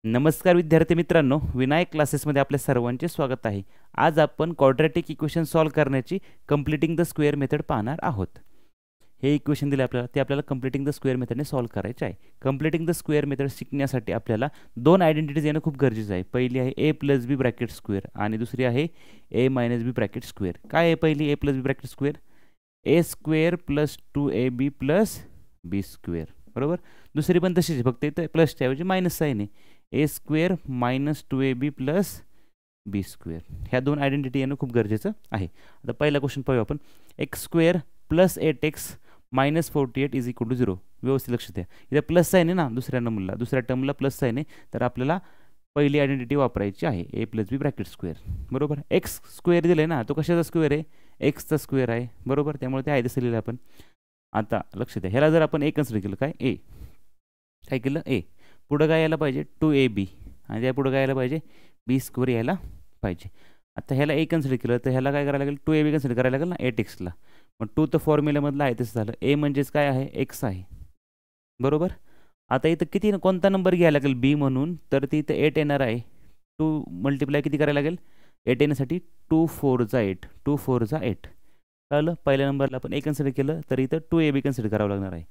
नमस्कार विद्यार्थी मित्रांनो, विनायक क्लासेसमध्ये आपल्या सर्वांचे स्वागत आहे. आज आपण क्वाड्रॅटिक इक्वेशन सॉल्व्ह करण्याची कंप्लीटिंग द स्क्वेअर मेथड पाहणार आहोत. हे इक्वेशन दिले आपल्याला, ते आपल्याला कंप्लीटिंग द स्क्वेअर मेथडने सॉल्व्ह करायचे आहे. कंप्लीटिंग द स्क्वेअर मेथड शिकण्यासाठी आपल्याला दोन आयडेंटिटीज येणं खूप गरजेचं आहे. पहिली आहे ए प्लस बी ब्रॅकेट स्क्वेअर आणि दुसरी आहे ए मायनस बी ब्रॅकेट स्क्वेअर. काय आहे पहिली ए प्लस बी ब्रॅकेट स्क्वेअर? ए स्क्वेअर प्लस 2ab प्लस बी स्क्वेअर, बरोबर. दुसरी पण तशीच, फक्त इथं प्लसच्या ऐवजी मायनस साईन आहे. ए स्क्वेअर मायनस 2ab प्लस बी स्क्वेअर. ह्या दोन आयडेंटिटी येणं खूप गरजेचं आहे. आता पहिला क्वेश्चन पाहूया आपण. X square plus 8x minus 48 is equal to 0. व्यवस्थित लक्ष द्या, इथं प्लस साईन आहे ना, दुसऱ्या टर्मला प्लस साईन आहे, तर आपल्याला पहिली आयडेंटिटी वापरायची आहे ए प्लस बी ब्रॅकेट स्क्वेअर, बरोबर. एक्स स्क्वेअर दिलं आहे ना, तो कशाचा स्क्वेअर आहे? एक्सचा स्क्वेअर आहे, बरोबर. त्यामुळे ते आहे तसं लिहिलं आपण. आता लक्ष द्या, ह्याला जर आपण ए कन्सिडर केलं, काय केलं? ए. पुढं काय यायला पाहिजे? 2ab आणि त्या पुढं काय यायला पाहिजे? बी स्क्वेअर यायला पाहिजे. आता ह्याला ए कन्सिडर केलं तर ह्याला काय करायला लागेल? 2ab कन्सिडर करायला लागेल ना 8xला. मग 2 तर फॉर्म्युल्यामधलं आहे तसं झालं. ए म्हणजेच काय आहे? एक्स आहे, बरोबर. आता इथं कोणता नंबर घ्यायला लागेल बी म्हणून? तर ती इथं 8 येणार आहे. 2 मल्टिप्लाय किती करायला लागेल 8 येण्यासाठी? 2 4 जा 8, 2 4 जा 8. कळलं? पहिल्या नंबरला आपण ए कन्सिडर केलं तर इथं 2ab कन्सिडर करावं लागणार आहे.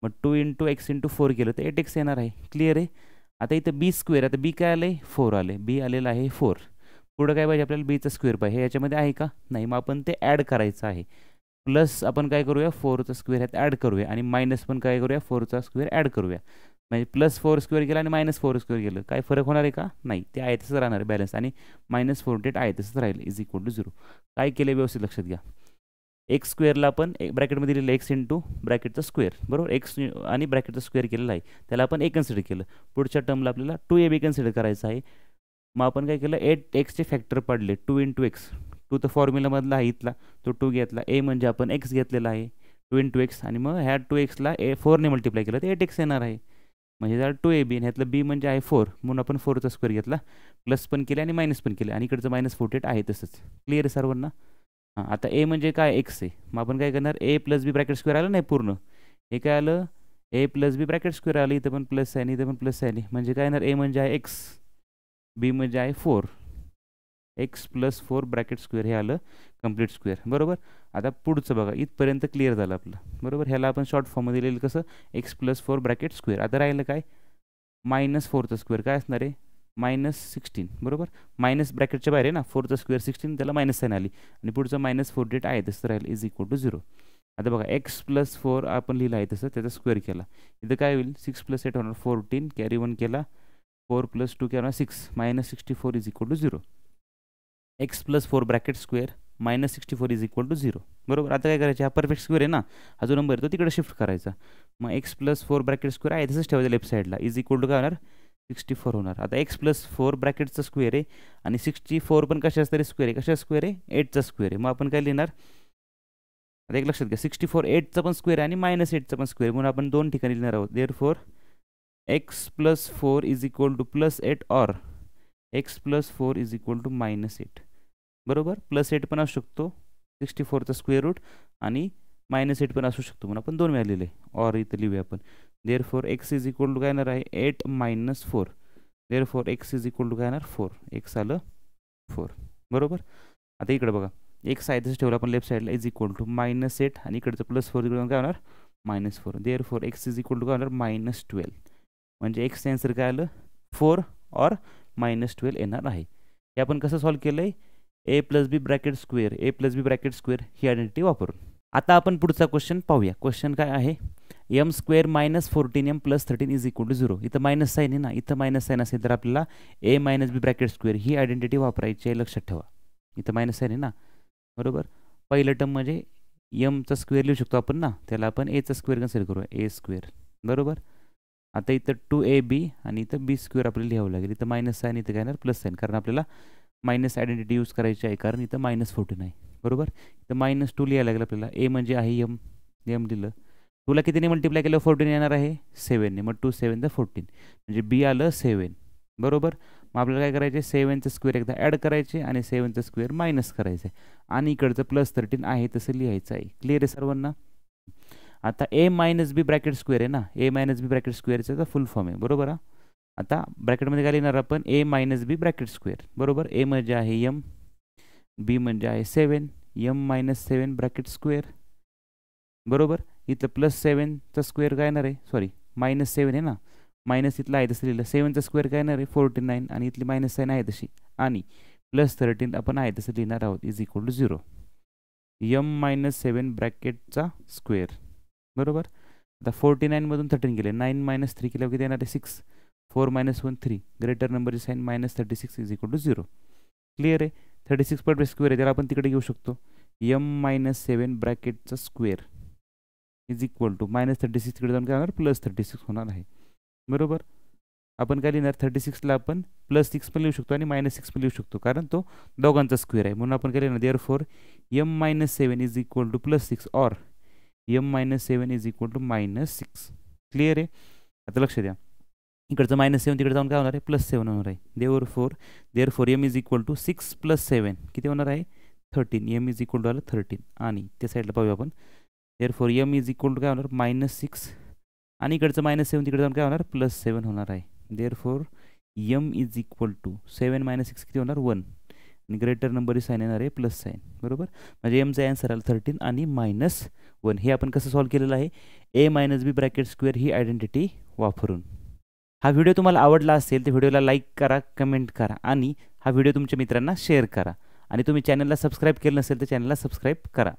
मग 2 × x × 4 केलं तर 8x येणार आहे. क्लिअर आहे. आता इथं बी स्क्वेअर, आता बी काय आलं आहे? 4 आले. बी आलेलं आहे 4. पुढं काय पाहिजे आपल्याला? बीचा स्क्वेअर पाहिजे. याच्यामध्ये आहे का? नाही. मग आपण ते ॲड करायचं आहे. प्लस आपण काय करूया? 4चा स्क्वेअर ह्यात ॲड करूया आणि मायनस पण काय करूया? 4चा स्क्वेअर ॲड करूया. म्हणजे प्लस 4 स्क्वेअर केलं आणि मायनस 4 स्क्वेअर केलं, काय फरक होणार आहे का? नाही. ते आहे तसंच राहणार आहे बॅलन्स, आणि मायनस 48 आहे तसंच राहील इज इक्वल टू 0. काय केलं व्यवस्थित लक्षात घ्या. एक्स स्क्वेअरला आपण ब्रॅकेटमध्ये दिलेलं एक्स इंटू ब्रॅकेटचा स्क्वेअर, बरोबर. एक्स आणि ब्रॅकेटचा स्क्वेअर केलेला आहे, त्याला आपण ए कन्सिडर केलं. पुढच्या टर्मला आपल्याला 2ab कन्सिडर करायचं आहे. मग आपण काय केलं? 8xचे फॅक्टर पडले 2 × x. 2 तर फॉर्म्युलामधला आहे इथला, तो 2 घेतला. ए म्हणजे आपण एक्स घेतलेला आहे, 2 × x, आणि मग ह्या 2xला 4ने मल्टिप्लाय केलं तर 8x येणार आहे. म्हणजे झालं 2ab, आणि ह्यातलं बी म्हणजे आहे 4, म्हणून आपण 4चा स्क्वेअर घेतला. प्लस पण केले आणि मायनस पण केले, आणि इकडचं मायनस 48 आहे तसंच. क्लिअर आहे सर्वांना? हां. आता ए म्हणजे काय? एक्स आहे. मग आपण काय करणार? ए प्लस बी ब्रॅकेट स्क्वेअर आलं नाही पूर्ण, हे काय आलं? ए प्लस बी ब्रॅकेट स्क्वेअर आलं. इथं पण प्लस आहे आणि इथं पण प्लस आहे, म्हणजे काय येणार? ए म्हणजे आहे एक्स, बी म्हणजे आहे 4, एक्स प्लस 4 ब्रॅकेट स्क्वेअर हे आलं कंप्लीट स्क्वेअर, बरोबर. आता पुढचं बघा, इथपर्यंत क्लिअर झालं आपलं, बरोबर. ह्याला आपण शॉर्ट फॉर्ममध्ये लिहिलं कसं? X plus 4 bracket square. आता राहिलं काय? मायनस 4चा स्क्वेअर काय असणार आहे? -16, बरोबर. मायनस ब्रॅकेटच्या बाहेर आहे ना, 4चा स्क्वेअर 16, त्याला मायनस साईन आली, आणि पुढचं मायनस 48 आहे तसं राहील इज इक्वल टू 0. आता बघा, एक्स प्लस 4 आपण लिहिलं आहे तसं, त्याचा स्क्वेअर केला. इथं काय होईल? 6 + 8 होणार 14, कॅरी 1 केला, 4 + 2 केला 6, -64 is equal to 0. X plus 4 bracket square -64 is equal to 0, बरोबर. आता काय करायचं? हा परफेक्ट स्क्वेअर आहे ना, हा जो नंबर आहे तो तिकडे शिफ्ट करायचा. मग एक्स प्लस 4 ब्रॅकेट स्क्वेअर आहे तसंच ठेवायचं लेफ्ट साईडला, इज इक्वल टू काय होणार? 64 होणार. आता एक्स प्लस 4 ब्रॅकेटचा स्क्वेअर आहे, आणि 64 पण कशाचा तरी स्क्वेअर आहे. कशा स्क्वेअर आहे? 8चा स्क्वेअर आहे. मग आपण काय लिहिणार? आता एक लक्षात घ्या, 64 8चा पण स्क्वेअर आहे आणि -8चा पण स्क्वेअर, म्हणून आपण दोन ठिकाणी लिहिणार आहोत. Therefore x plus 4 is equal to +8 or x plus 4 is equal to -8, बरोबर. +8 पण असू शकतो, 64चा स्क्वेअर रूट, आणि -8 पण असू शकतो, म्हणून आपण 2 वेळा लिहिले. ऑर इथं लिहूया आपण. Therefore x is equal to काय येणार आहे? 8 - 4. Therefore x is equal to काय येणार? 4. एक्स आलं 4, बरोबर. आता इकडे बघा, एक्स आहे तसं ठेवलं आपण लेफ्ट साईडला, इज इक्वल टू -8, आणि इकडचं +4 इकडे काय होणार? -4. Therefore x is equal to काय होणार? -12. म्हणजे एक्सचं आन्सर काय आलं? 4 ऑर -12 येणार आहे. हे आपण कसं सॉल्व्ह केलं आहे? ए प्लस बी ब्रॅकेट स्क्वेअर, ए प्लस बी ब्रॅकेट स्क्वेअर ही आयडेंटिटी वापरून. आता आपण पुढचा क्वेश्चन पाहूया. क्वेश्चन काय आहे? m square -14m + 13 is equal to 0. इथं मायनस साईन आहे ना, इथं मायनस साईन असेल तर आपल्याला ए मायनस बी ब्रॅकेट स्क्वेअर ही आयडेंटिटी वापरायची आहे, लक्षात ठेवा. इथं मायनस साईन आहे ना, बरोबर. पहिलं टर्म म्हणजे एमचा स्क्वेअर लिहू शकतो आपण ना, त्याला आपण एचा स्क्वेअर कन्सिडर करूया, ए स्क्वेअर, बरोबर. आता इथं 2ab आणि इथं बी स्क्वेअर आपल्याला लिहावं लागेल. इथं मायनस साईन, इथं काय येणार? प्लस साईन, कारण आपल्याला मायनस आयडेंटिटी यूज करायची आहे, कारण इथं -14 आहे, बरोबर. इथं -2 लिहायला लागेल आपल्याला. ए म्हणजे आहे एम लिहिलं. 2ला कितीने मल्टिप्लाय केलं? 14 येणार आहे 7ने. मग 2 7 = 14, म्हणजे बी आलं 7, बरोबर. मग आपल्याला काय करायचे? 7चा स्क्वेअर एकदा ॲड करायचे आणि 7चा स्क्वेअर मायनस करायचं आहे, आणि इकडचं +13 आहे तसं लिहायचं आहे. क्लिअर आहे सर्वांना? आता A minus B bracket square आहे ना, ए मायनस बी ब्रॅकेट स्क्वेअरचा फुल फॉर्म आहे, बरोबर. आता ब्रॅकेटमध्ये काय लिहिणार आपण a minus B bracket square बरोबर. a म्हणजे आहे m, b म्हणजे आहे 7, m मायनस 7 ब्रॅकेट स्क्वेअर बरोबर. इथलं प्लस 7चा स्क्वेअर काय येणार आहे, सॉरी मायनस 7 आहे ना, मायनस इथलं आहे तसं लिहिलं. 7चा स्क्वेअर काय येणार आहे 49 आणि इथली मायनस साईन आहे तशी आणि प्लस 13 आपण आहे तसं लिहिणार आहोत is equal to 0. m minus 7 ब्रॅकेटचा स्क्वेअर बरोबर. आता 49मधून 13 गेले, 9 मायनस 3 केल्यावर किती येणार आहे 6, 4 मायनस 1 3, ग्रेटर नंबरची sign minus 36 is equal to 0. Clear आहे. 36 पर स्क्वेअर आहे त्याला आपण तिकडे घेऊ शकतो. m मायनस 7 ब्रॅकेटचा square is equal to minus 36 तिकडे जाऊन काय होणार प्लस 36 होणार आहे बरोबर. आपण काय लिहिणार 36ला आपण प्लस 6 पण लिहू शकतो आणि मायनस 6 पण लिहू शकतो कारण तो दोघांचा स्क्वेअर आहे म्हणून आपण काय लिहिणार therefore m minus 7 is equal to plus 6 और m minus 7 is equal to minus 6. Clear आहे. आता लक्ष द्या इकडचं मायनस 7 तिकडे जाऊन काय होणार आहे प्लस 7 होणार आहे. Therefore m is equal to 6 plus 7 किती होणार आहे 13. m इज इक्वल टू आलं 13 आणि त्या साईडला पाहूया आपण. Therefore m is equal to काय होणार मायनस 6 आणि इकडचं मायनस 7 तिकडे जाऊन काय होणार प्लस 7 होणार आहे. Therefore m is equal to 7 minus 6 किती होणार 1 आणि ग्रेटर नंबरची साईन येणार आहे प्लस साईन बरोबर. म्हणजे mचा आन्सर आला 13 आणि मायनस 1. हे आपण कसं सॉल्व्ह केलेलं आहे a minus B bracket square ही आयडेंटिटी वापरून. हा व्हिडिओ तुम्हाला आवडला असेल तर व्हिडिओला लाईक करा, कमेंट करा आणि हा व्हिडिओ तुमच्या मित्रांना शेअर करा आणि तुम्ही चॅनलला सबस्क्राईब केलं नसेल तर चॅनलला सबस्क्राईब करा.